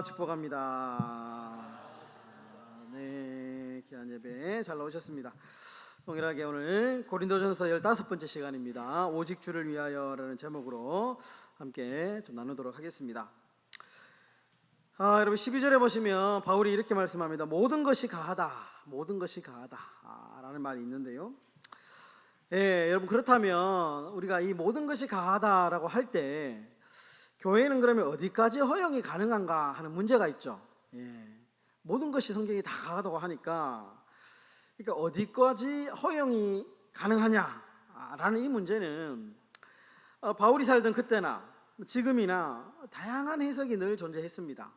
축복합니다. 네, 귀한 예배 잘 나오셨습니다. 동일하게 오늘 고린도전서 15번째 시간입니다. 오직 주를 위하여라는 제목으로 함께 좀 나누도록 하겠습니다. 여러분 12절에 보시면 바울이 이렇게 말씀합니다. 모든 것이 가하다, 모든 것이 가하다 라는 말이 있는데요. 여러분 그렇다면 우리가 이 모든 것이 가하다라고 할 때 교회는 그러면 어디까지 허용이 가능한가 하는 문제가 있죠. 모든 것이 성경이 다 가하다고 하니까, 그러니까 어디까지 허용이 가능하냐라는 이 문제는 바울이 살던 그때나 지금이나 다양한 해석이 늘 존재했습니다.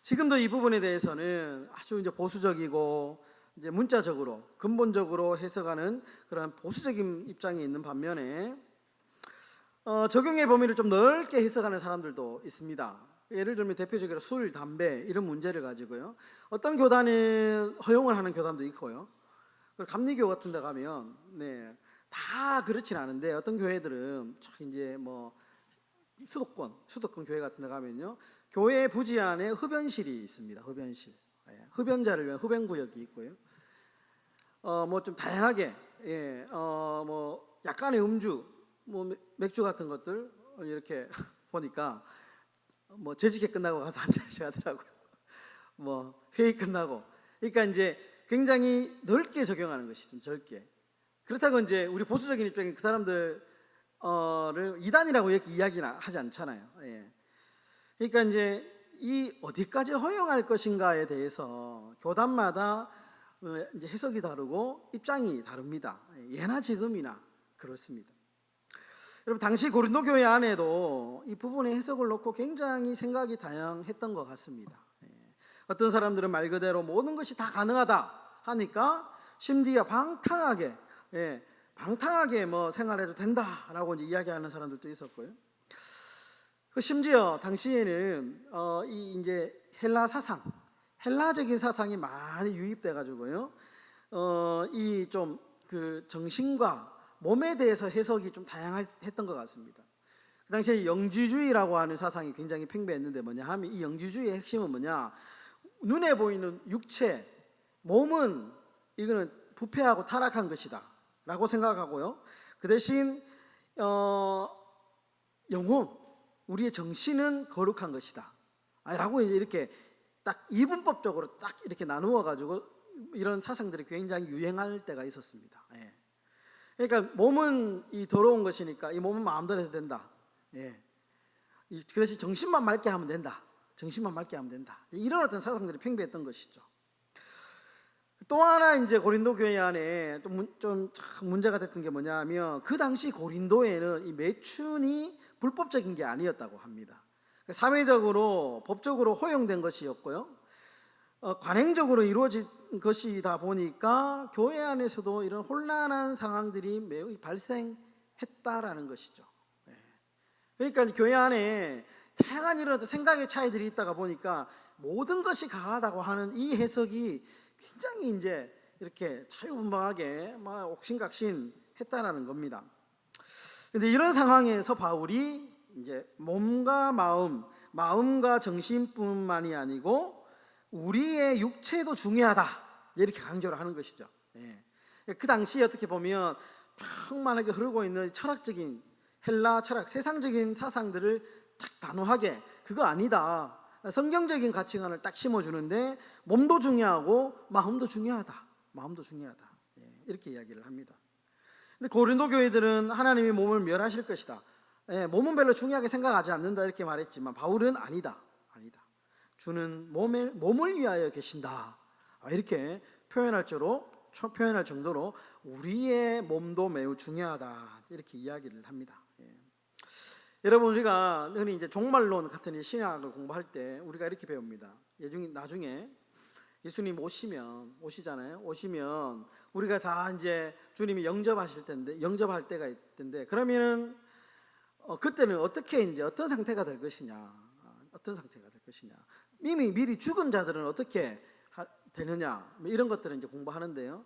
지금도 이 부분에 대해서는 아주 이제 보수적이고 이제 문자적으로 근본적으로 해석하는 그런 보수적인 입장이 있는 반면에 적용의 범위를 좀 넓게 해석하는 사람들도 있습니다. 예를 들면 대표적으로 술, 담배 이런 문제를 가지고요. 어떤 교단은 허용을 하는 교단도 있고요. 그리고 감리교 같은 데 가면 다 그렇진 않은데 어떤 교회들은 이제 뭐 수도권 교회 같은 데 가면요. 교회 부지 안에 흡연실이 있습니다. 흡연실. 흡연자를 위한 흡연구역이 있고요. 뭐 좀 다양하게 뭐 약간의 음주, 뭐 맥주 같은 것들 이렇게 보니까 뭐 재직회 끝나고 가서 한 잔씩 하더라고요. 뭐 회의 끝나고. 그러니까 이제 굉장히 넓게 적용하는 것이죠. 넓게. 그렇다고 이제 우리 보수적인 입장에 그 사람들을 이단이라고 이렇게 이야기는 하지 않잖아요. 그러니까 이제 이 어디까지 허용할 것인가에 대해서 교단마다 이제 해석이 다르고 입장이 다릅니다. 예나 지금이나 그렇습니다. 여러분 당시 고린도 교회 안에도 이 부분의 해석을 놓고 굉장히 생각이 다양했던 것 같습니다. 어떤 사람들은 말 그대로 모든 것이 다 가능하다 하니까 심지어 방탕하게 뭐 생활해도 된다라고 이제 이야기하는 사람들도 있었고요. 심지어 당시에는 이 이제 헬라적인 사상이 많이 유입돼 가지고요. 이 좀 그 정신과 몸에 대해서 해석이 좀 다양했던 것 같습니다. 그 당시에 영지주의라고 하는 사상이 굉장히 팽배했는데 뭐냐 하면 이 영지주의의 핵심은 뭐냐, 눈에 보이는 육체, 몸은 이거는 부패하고 타락한 것이다 라고 생각하고요. 그 대신 영혼, 우리의 정신은 거룩한 것이다 라고 이렇게 딱 이분법적으로 딱 이렇게 나누어 가지고 이런 사상들이 굉장히 유행할 때가 있었습니다. 그러니까 몸은 이 더러운 것이니까 이 몸은 마음대로 해도 된다. 그것이 정신만 맑게 하면 된다. 정신만 맑게 하면 된다. 이런 어떤 사상들이 팽배했던 것이죠. 또 하나 이제 고린도 교회 안에 좀 문제가 됐던 게 뭐냐면 그 당시 고린도에는 이 매춘이 불법적인 게 아니었다고 합니다. 사회적으로 법적으로 허용된 것이었고요. 관행적으로 이루어진 것이다 보니까 교회 안에서도 이런 혼란한 상황들이 매우 발생했다라는 것이죠. 그러니까 교회 안에 다양한 이런 생각의 차이들이 있다가 보니까 모든 것이 가하다고 하는 이 해석이 굉장히 이제 이렇게 자유분방하게 막 옥신각신 했다라는 겁니다. 근데 이런 상황에서 바울이 이제 몸과 마음과 정신뿐만이 아니고 우리의 육체도 중요하다 이렇게 강조를 하는 것이죠. 그 당시에 어떻게 보면 평만하게 흐르고 있는 철학적인 헬라 철학, 세상적인 사상들을 딱 단호하게 그거 아니다, 성경적인 가치관을 딱 심어주는데 몸도 중요하고 마음도 중요하다 이렇게 이야기를 합니다. 근데 고린도 교회들은 하나님이 몸을 멸하실 것이다, 몸은 별로 중요하게 생각하지 않는다 이렇게 말했지만 바울은 아니다. 주는 몸을 위하여 계신다 이렇게 표현할 정도로 우리의 몸도 매우 중요하다 이렇게 이야기를 합니다. 여러분 우리가 흔히 이제 종말론 같은 신학을 공부할 때 우리가 이렇게 배웁니다. 나중에 예수님 오시잖아요. 오시면 우리가 다 이제 주님이 영접할 때가 있을 텐데 그러면은 그때는 어떤 상태가 될 것이냐, 이미 미리 죽은 자들은 어떻게 되느냐 이런 것들을 이제 공부하는데요.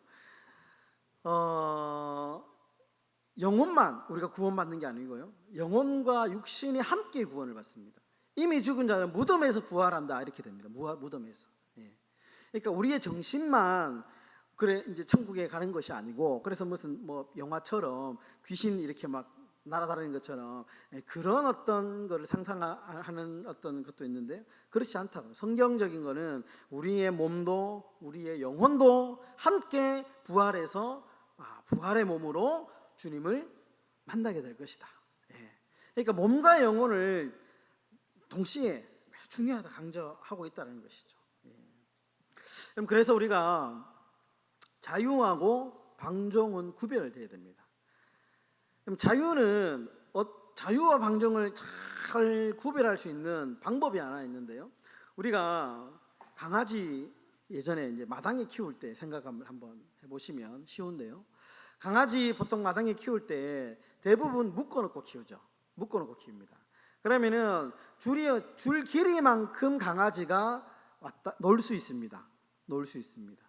영혼만 우리가 구원받는 게 아니고요, 영혼과 육신이 함께 구원을 받습니다. 이미 죽은 자는 무덤에서 부활한다 이렇게 됩니다. 무덤에서. 예. 그러니까 우리의 정신만 그래 이제 천국에 가는 것이 아니고, 그래서 무슨 뭐 영화처럼 귀신 이렇게 막 날아다니는 것처럼 그런 어떤 거를 상상하는 어떤 것도 있는데, 그렇지 않다고. 성경적인 거는 우리의 몸도 우리의 영혼도 함께 부활해서 부활의 몸으로 주님을 만나게 될 것이다. 그러니까 몸과 영혼을 동시에 중요하다 강조하고 있다는 것이죠. 그래서 우리가 자유하고 방종은 구별돼야 됩니다. 자유는 자유와 방종을 잘 구별할 수 있는 방법이 하나 있는데요. 우리가 강아지 예전에 이제 마당에 키울 때 생각을 한번 해보시면 쉬운데요. 강아지 보통 마당에 키울 때 대부분 묶어놓고 키우죠. 묶어놓고 키웁니다. 그러면은 줄 길이만큼 강아지가 놀 수 있습니다. 놀 수 있습니다.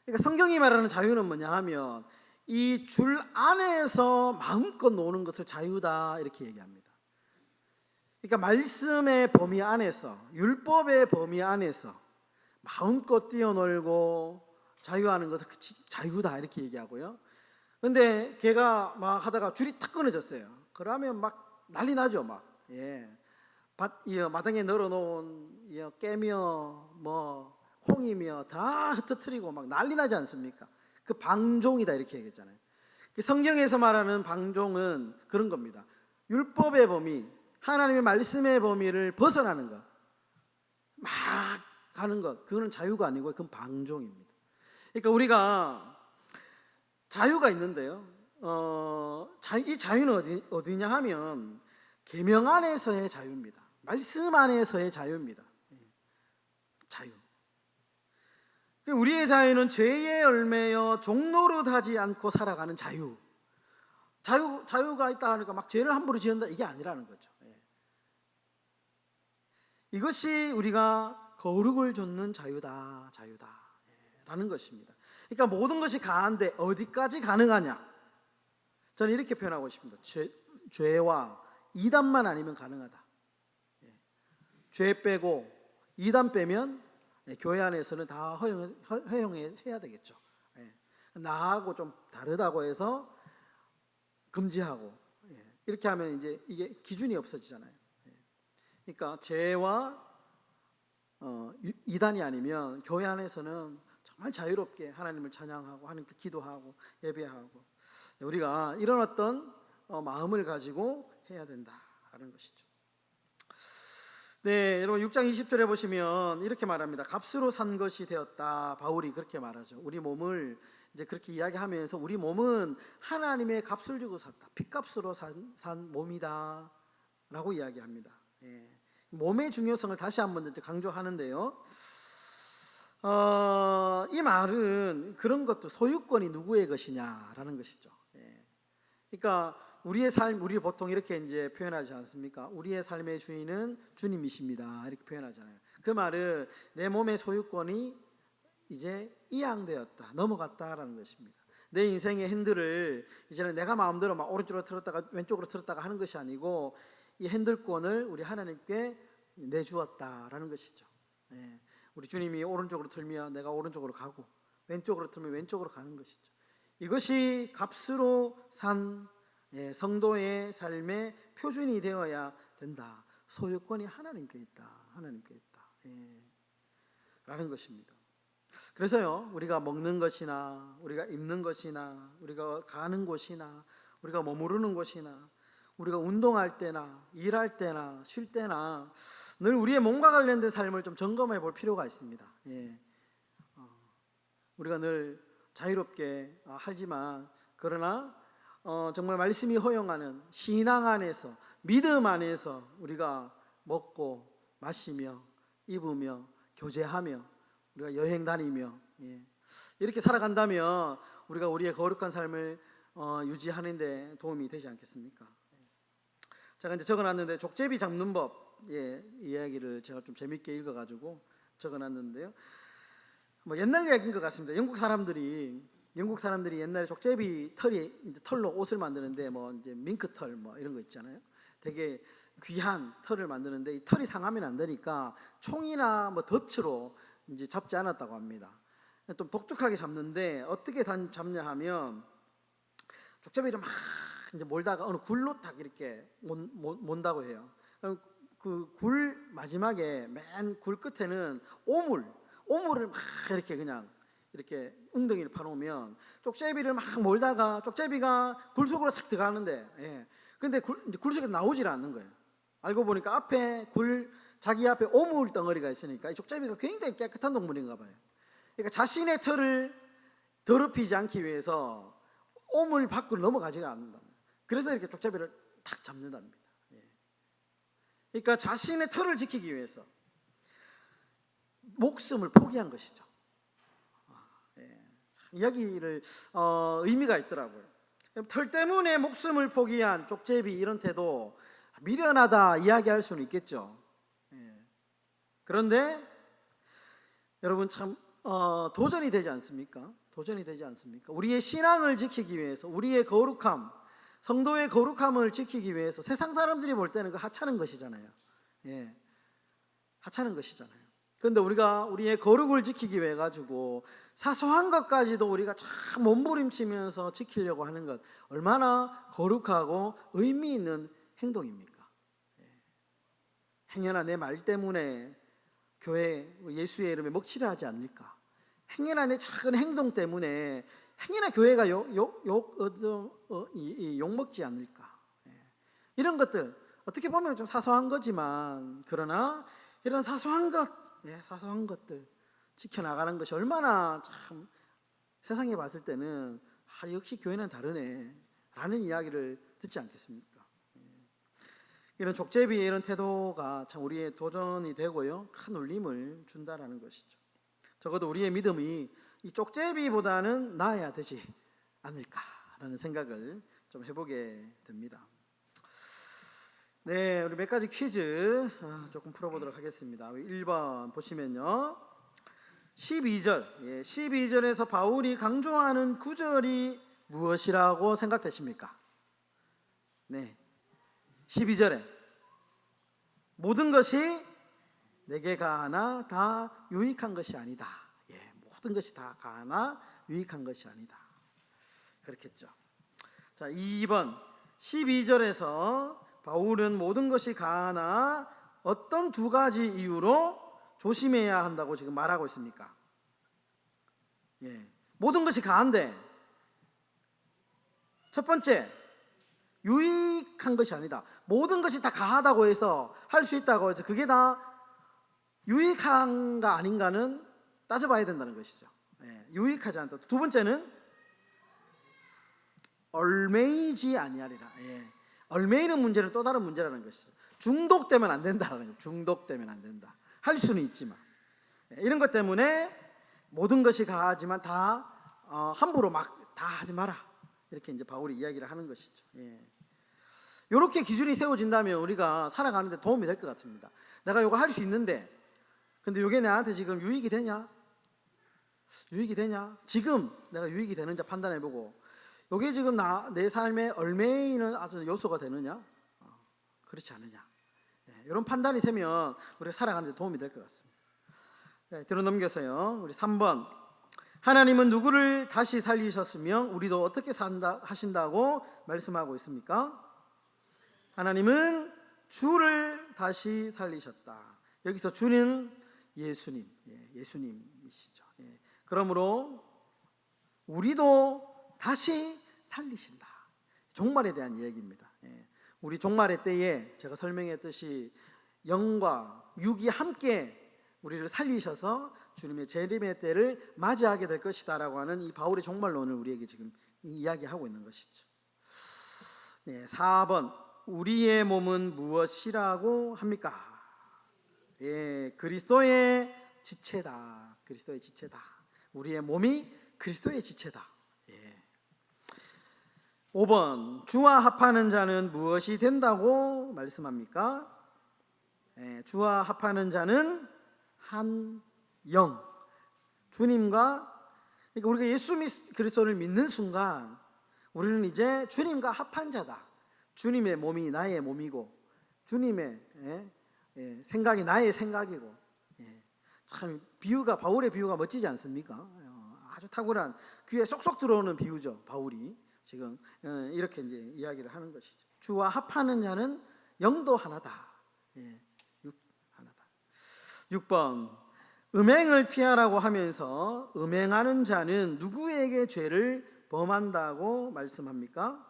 그러니까 성경이 말하는 자유는 뭐냐 하면 이 줄 안에서 마음껏 노는 것을 자유다 이렇게 얘기합니다. 그러니까 말씀의 범위 안에서, 율법의 범위 안에서 마음껏 뛰어놀고 자유하는 것을 자유다 이렇게 얘기하고요. 근데 걔가 막 하다가 줄이 탁 끊어졌어요. 그러면 막 난리 나죠. 막 마당에 널어놓은 깨며 뭐 콩이며 다 흩어뜨리고 막 난리 나지 않습니까? 그 방종이다 이렇게 얘기했잖아요. 성경에서 말하는 방종은 그런 겁니다. 율법의 범위, 하나님의 말씀의 범위를 벗어나는 것, 막 가는 것, 그거는 자유가 아니고 그건 방종입니다. 그러니까 우리가 자유가 있는데요. 이 자유는 어디냐 하면 계명 안에서의 자유입니다. 말씀 안에서의 자유입니다. 자유. 우리의 자유는 죄의 열매여 종노릇하지 않고 살아가는 자유. 자유가 있다 하니까 막 죄를 함부로 지은다 이게 아니라는 거죠. 이것이 우리가 거룩을 좇는 자유다라는 것입니다. 그러니까 모든 것이 가한데 어디까지 가능하냐? 저는 이렇게 표현하고 싶습니다. 죄와 이단만 아니면 가능하다. 죄 빼고 이단 빼면 교회 안에서는 다 허용해야 되겠죠. 나하고 좀 다르다고 해서 금지하고 이렇게 하면 이제 이게 기준이 없어지잖아요. 그러니까 죄와 이단이 아니면 교회 안에서는 정말 자유롭게 하나님을 찬양하고 하나님께 기도하고 예배하고 우리가 이런 어떤 마음을 가지고 해야 된다라는 것이죠. 네, 여러분 6장 20절에 보시면 이렇게 말합니다. 값으로 산 것이 되었다. 바울이 그렇게 말하죠. 우리 몸을 이제 그렇게 이야기하면서 우리 몸은 하나님의 값을 주고 샀다. 핏값으로 산 몸이다 라고 이야기합니다. 몸의 중요성을 다시 한번 강조하는데요. 이 말은 그런 것도 소유권이 누구의 것이냐라는 것이죠. 그러니까 우리의 삶, 우리 보통 이렇게 이제 표현하지 않습니까? 우리의 삶의 주인은 주님이십니다. 이렇게 표현하잖아요. 그 말은 내 몸의 소유권이 이제 이양되었다, 넘어갔다라는 것입니다. 내 인생의 핸들을 이제는 내가 마음대로 막 오른쪽으로 틀었다가 왼쪽으로 틀었다가 하는 것이 아니고 이 핸들권을 우리 하나님께 내주었다라는 것이죠. 우리 주님이 오른쪽으로 틀면 내가 오른쪽으로 가고 왼쪽으로 틀면 왼쪽으로 가는 것이죠. 이것이 값으로 산 성도의 삶의 표준이 되어야 된다. 소유권이 하나님께 있다. 하나님께 있다. 라는 것입니다. 그래서요, 우리가 먹는 것이나 우리가 입는 것이나 우리가 가는 곳이나 우리가 머무르는 곳이나 우리가 운동할 때나 일할 때나 쉴 때나 늘 우리의 몸과 관련된 삶을 좀 점검해 볼 필요가 있습니다. 우리가 늘 자유롭게 하지만 그러나 정말 말씀이 허용하는 신앙 안에서 믿음 안에서 우리가 먹고 마시며 입으며 교제하며 우리가 여행 다니며 이렇게 살아간다면 우리가 우리의 거룩한 삶을 유지하는 데 도움이 되지 않겠습니까? 제가 이제 적어놨는데 족제비 잡는 법 이야기를 제가 좀 재밌게 읽어가지고 적어놨는데요. 뭐 옛날 이야기인 것 같습니다. 영국 사람들이 옛날에 족제비 털로 옷을 만드는데 뭐 이제 밍크털 뭐 이런 거 있잖아요. 되게 귀한 털을 만드는데 이 털이 상하면 안 되니까 총이나 뭐 덫으로 이제 잡지 않았다고 합니다. 좀 독특하게 잡는데 어떻게 잡냐 하면 족제비를 막 이제 몰다가 어느 굴로 딱 이렇게 몬다고 해요. 그 굴 마지막에 맨 굴 끝에는 오물을 막 이렇게 그냥 이렇게 웅덩이를 파놓으면 족제비를 막 몰다가 족제비가 굴 속으로 싹 들어가는데, 근데 굴 속에 나오질 않는 거예요. 알고 보니까 앞에 자기 앞에 오물 덩어리가 있으니까 이 족제비가 굉장히 깨끗한 동물인가 봐요. 그러니까 자신의 털을 더럽히지 않기 위해서 오물 밖으로 넘어가지가 않는다. 그래서 이렇게 족제비를 탁 잡는답니다. 그러니까 자신의 털을 지키기 위해서 목숨을 포기한 것이죠. 이야기를 의미가 있더라고요. 털 때문에 목숨을 포기한 족제비 이런 태도 미련하다 이야기할 수는 있겠죠. 그런데 여러분 참 도전이 되지 않습니까? 도전이 되지 않습니까? 우리의 신앙을 지키기 위해서, 우리의 거룩함, 성도의 거룩함을 지키기 위해서 세상 사람들이 볼 때는 그 하찮은 것이잖아요. 하찮은 것이잖아요. 그런데 우리가 우리의 거룩을 지키기 위해 가지고 사소한 것까지도 우리가 참 몸부림치면서 지키려고 하는 것, 얼마나 거룩하고 의미 있는 행동입니까? 행여나 내 말 때문에 교회 예수의 이름에 먹칠을 하지 않을까? 행여나 내 작은 행동 때문에 행여나 교회가 욕먹지 않을까? 이런 것들 어떻게 보면 좀 사소한 거지만, 그러나 이런 사소한 것들 지켜나가는 것이 얼마나 참 세상에 봤을 때는 역시 교회는 다르네 라는 이야기를 듣지 않겠습니까? 이런 족제비의 이런 태도가 참 우리의 도전이 되고요, 큰 울림을 준다라는 것이죠. 적어도 우리의 믿음이 이 족제비보다는 나아야 되지 않을까라는 생각을 좀 해보게 됩니다. 네, 우리 몇 가지 퀴즈 조금 풀어보도록 하겠습니다. 1번 보시면요, 12절에서 바울이 강조하는 구절이 무엇이라고 생각되십니까? 네, 12절에 모든 것이 내게 가하나 다 유익한 것이 아니다. 모든 것이 다 가하나 유익한 것이 아니다. 그렇겠죠. 자, 2번 12절에서 바울은 모든 것이 가하나 어떤 두 가지 이유로 조심해야 한다고 지금 말하고 있습니까? 모든 것이 가한데 첫 번째, 유익한 것이 아니다. 모든 것이 다 가하다고 해서 할 수 있다고 해서 그게 다 유익한가 아닌가는 따져봐야 된다는 것이죠. 유익하지 않다. 두 번째는 얼매이지 아니하리라. 얼매이는 문제는 또 다른 문제라는 것이죠. 중독되면 안 된다라는 거예요. 중독되면 안 된다. 할 수는 있지만 이런 것 때문에 모든 것이 가하지만 다 함부로 막 다 하지 마라. 이렇게 이제 바울이 이야기를 하는 것이죠. 이렇게 기준이 세워진다면 우리가 살아가는데 도움이 될 것 같습니다. 내가 이거 할 수 있는데, 근데 이게 나한테 지금 유익이 되냐? 지금 내가 유익이 되는지 판단해보고, 이게 지금 내 삶에 얼매이는 아주 요소가 되느냐? 그렇지 않느냐? 이런 판단이 세면 우리가 살아가는데 도움이 될 것 같습니다. 뒤로 넘겨서요, 우리 3번. 하나님은 누구를 다시 살리셨으며 우리도 어떻게 산다 하신다고 말씀하고 있습니까? 하나님은 주를 다시 살리셨다. 여기서 주는 예수님이시죠. 그러므로 우리도 다시 살리신다. 종말에 대한 이야기입니다. 우리 종말의 때에 제가 설명했듯이 영과 육이 함께 우리를 살리셔서 주님의 재림의 때를 맞이하게 될 것이다 라고 하는 이 바울의 종말론을 우리에게 지금 이야기하고 있는 것이죠. 4번, 우리의 몸은 무엇이라고 합니까? 그리스도의 지체다. 그리스도의 지체다. 우리의 몸이 그리스도의 지체다. 5번, 주와 합하는 자는 무엇이 된다고 말씀합니까? 주와 합하는 자는 한 영, 주님과, 그러니까 우리가 예수 그리스도를 믿는 순간 우리는 이제 주님과 합한 자다. 주님의 몸이 나의 몸이고 주님의 생각이 나의 생각이고, 참 비유가, 바울의 비유가 멋지지 않습니까? 아주 탁월한 귀에 쏙쏙 들어오는 비유죠. 바울이 지금 이렇게 이제 이야기를 하는 것이죠. 주와 합하는 자는 영도 하나다. 하나다. 6번, 음행을 피하라고 하면서 음행하는 자는 누구에게 죄를 범한다고 말씀합니까?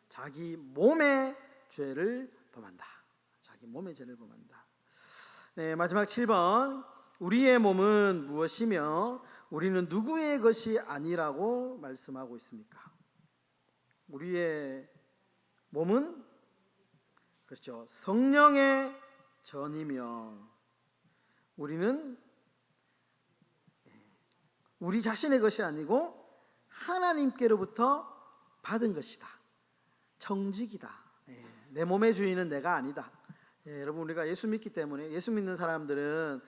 자기 몸의 죄를 범한다. 자기 몸의 죄를 범한다. 마지막 7번, 우리의 몸은 무엇이며 우리는 누구의 것이 아니라고 말씀하고 있습니까? 우리의 몸은 그렇죠, 성령의 전이며 우리는 우리 자신의 것이 아니고 하나님께로부터 받은 것이다. 청직이다. 내 몸의 주인은 내가 아니다. 여러분, 우리가 예수 믿기 때문에, 예수 믿는 사람들은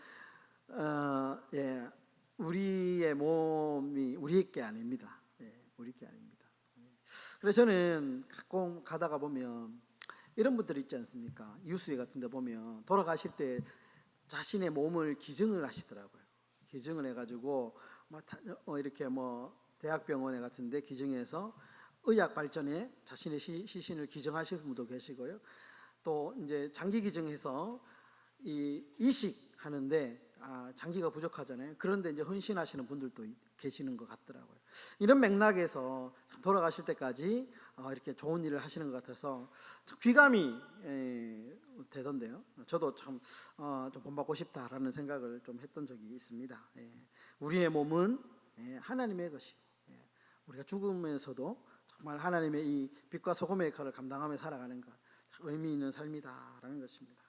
우리의 몸이 우리 게 아닙니다. 우리 게 아닙니다. 그래서 저는 가끔 가다가 보면 이런 분들 있지 않습니까? 이웃수회 같은 데 보면 돌아가실 때 자신의 몸을 기증을 하시더라고요. 기증을 해가지고 이렇게 대학병원에 같은데 기증해서 의학 발전에 자신의 시신을 기증하시는 분도 계시고요. 또 이제 장기 기증해서 이식하는데 장기가 부족하잖아요. 그런데 이제 헌신하시는 분들도 계시는 것 같더라고요. 이런 맥락에서 돌아가실 때까지 이렇게 좋은 일을 하시는 것 같아서 참 귀감이 되던데요. 저도 참 좀 본받고 싶다라는 생각을 좀 했던 적이 있습니다. 우리의 몸은 하나님의 것이고, 우리가 죽으면서도 정말 하나님의 이 빛과 소금의 역할을 감당하며 살아가는 것, 의미 있는 삶이다라는 것입니다.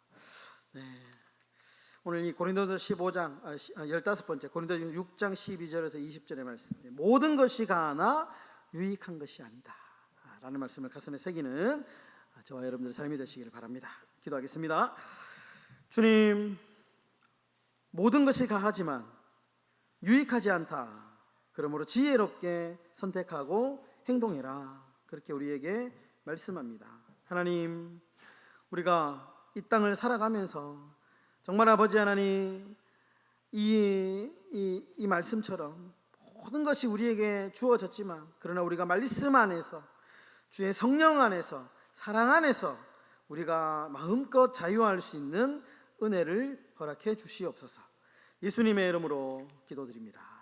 오늘 이 고린도서 15장 15번째 고린도서 6장 12절에서 20절의 말씀, 모든 것이 가나 유익한 것이 아니다 라는 말씀을 가슴에 새기는 저와 여러분들의 삶이 되시기를 바랍니다. 기도하겠습니다. 주님, 모든 것이 가하지만 유익하지 않다. 그러므로 지혜롭게 선택하고 행동해라. 그렇게 우리에게 말씀합니다. 하나님, 우리가 이 땅을 살아가면서 정말 아버지 하나님, 이 말씀처럼 모든 것이 우리에게 주어졌지만, 그러나 우리가 말씀 안에서, 주의 성령 안에서, 사랑 안에서 우리가 마음껏 자유할 수 있는 은혜를 허락해 주시옵소서. 예수님의 이름으로 기도드립니다.